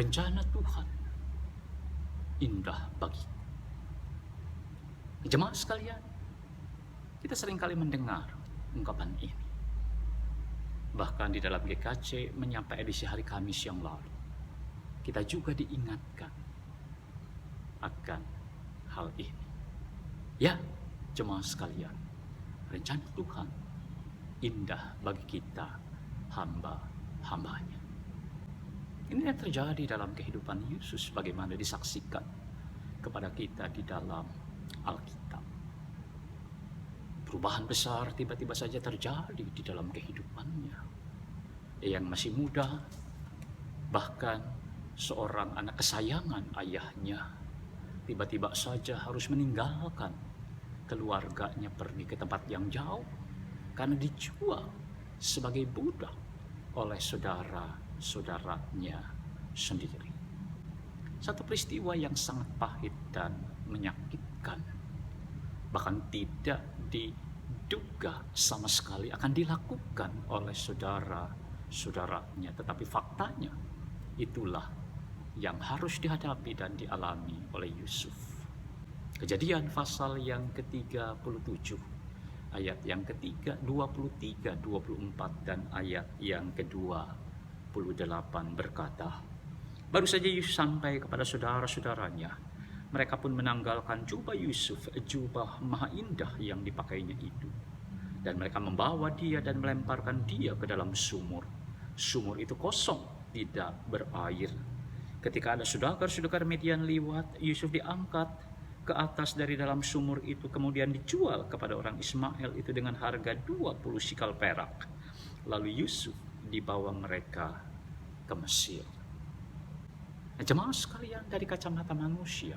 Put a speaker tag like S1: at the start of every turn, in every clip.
S1: rencana Tuhan indah bagi jemaat sekalian. Kita seringkali mendengar ungkapan ini. Bahkan di dalam GKC menyapa edisi hari Kamis yang lalu, kita juga diingatkan akan hal ini. Ya, jemaat sekalian, rencana Tuhan indah bagi kita, hamba-hambanya. Ini yang terjadi dalam kehidupan Yesus, bagaimana disaksikan kepada kita di dalam Alkitab. Perubahan besar tiba-tiba saja terjadi di dalam kehidupannya. Yang masih muda, bahkan seorang anak kesayangan ayahnya, tiba-tiba saja harus meninggalkan keluarganya pergi ke tempat yang jauh karena dijual sebagai budak oleh saudara-saudaranya sendiri. Satu peristiwa yang sangat pahit dan menyakitkan, bahkan tidak diduga sama sekali akan dilakukan oleh saudara-saudaranya, tetapi faktanya itulah yang harus dihadapi dan dialami oleh Yusuf. Kejadian pasal yang ke-37 ayat yang ketiga, 23, 24 dan ayat yang ke-28 berkata, baru saja Yusuf sampai kepada saudara-saudaranya, mereka pun menanggalkan jubah Yusuf, jubah maha indah yang dipakainya itu. Dan mereka membawa dia dan melemparkan dia ke dalam sumur. Sumur itu kosong, tidak berair. Ketika ada saudagar-saudagar Midian lewat, Yusuf diangkat ke atas dari dalam sumur itu, kemudian dijual kepada orang Ismail itu dengan harga 20 sikal perak. Lalu Yusuf dibawa mereka ke Mesir. Nah, jemaat sekalian, dari kacamata manusia,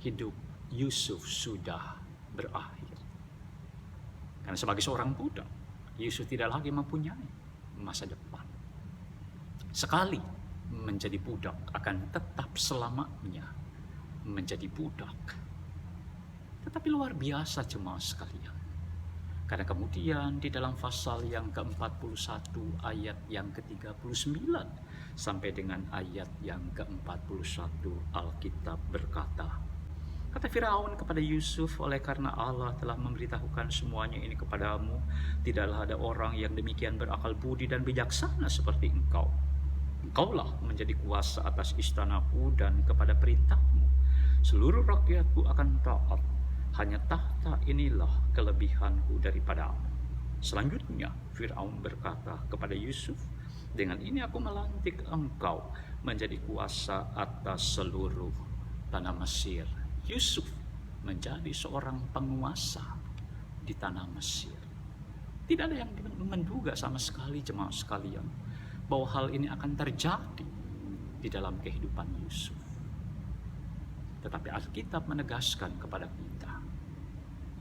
S1: hidup Yusuf sudah berakhir. Karena sebagai seorang budak, Yusuf tidak lagi mempunyai masa depan. Sekali menjadi budak, akan tetap selamanya menjadi budak. Tetapi luar biasa jemaat sekalian, karena kemudian di dalam pasal yang ke-41 ayat yang ke-39 sampai dengan ayat yang ke-41 Alkitab berkata, kata Firaun kepada Yusuf, oleh karena Allah telah memberitahukan semuanya ini kepadamu, tidaklah ada orang yang demikian berakal budi dan bijaksana seperti engkau. Engkaulah menjadi kuasa atas istanaku dan kepada perintahmu seluruh rakyatku akan taat. Hanya tahta inilah kelebihanku daripadamu. Selanjutnya Firaun berkata kepada Yusuf, dengan ini aku melantik engkau menjadi kuasa atas seluruh tanah Mesir. Yusuf menjadi seorang penguasa di tanah Mesir. Tidak ada yang menduga sama sekali jemaat sekalian bahwa hal ini akan terjadi di dalam kehidupan Yusuf. Tetapi Alkitab menegaskan kepada kita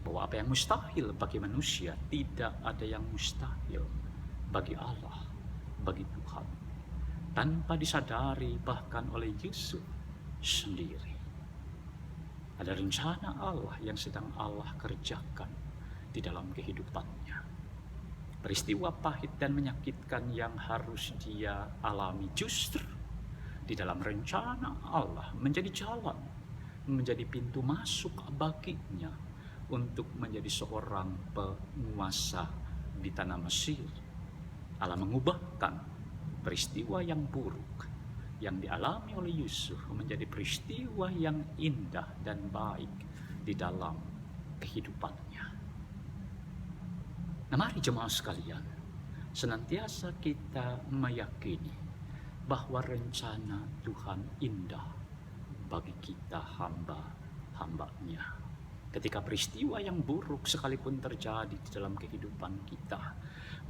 S1: bahwa apa yang mustahil bagi manusia, tidak ada yang mustahil bagi Allah, bagi Tuhan. Tanpa disadari bahkan oleh Yusuf sendiri, ada rencana Allah yang sedang Allah kerjakan di dalam kehidupannya. Peristiwa pahit dan menyakitkan yang harus dia alami justru di dalam rencana Allah menjadi jalan, menjadi pintu masuk baginya untuk menjadi seorang penguasa di tanah Mesir. Allah mengubahkan peristiwa yang buruk yang dialami oleh Yusuf menjadi peristiwa yang indah dan baik di dalam kehidupannya. Nah, mari jemaat sekalian, senantiasa kita meyakini bahwa rencana Tuhan indah bagi kita hamba-hambanya. Ketika peristiwa yang buruk sekalipun terjadi di dalam kehidupan kita,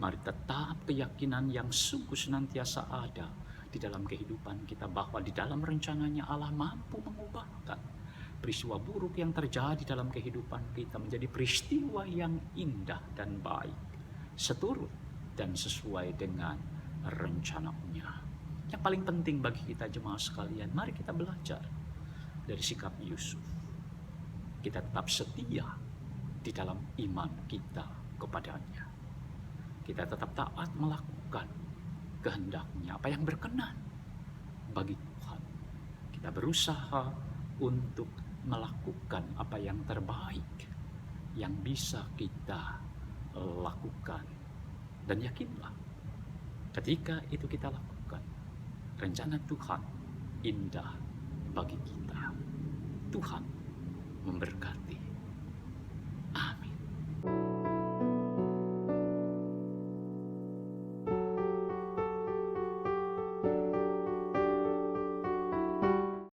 S1: mari tetap keyakinan yang sungguh senantiasa ada di dalam kehidupan kita bahwa di dalam rencananya Allah mampu mengubahkan peristiwa buruk yang terjadi dalam kehidupan kita menjadi peristiwa yang indah dan baik, seturut dan sesuai dengan rencananya. Yang paling penting bagi kita jemaat sekalian, mari kita belajar dari sikap Yusuf. Kita tetap setia di dalam iman kita kepadanya. Kita tetap taat melakukan kehendaknya, apa yang berkenan bagi Tuhan. Kita berusaha untuk melakukan apa yang terbaik yang bisa kita lakukan. Dan yakinlah, ketika itu kita lakukan, rencana Tuhan indah bagi kita. Tuhan memberkati.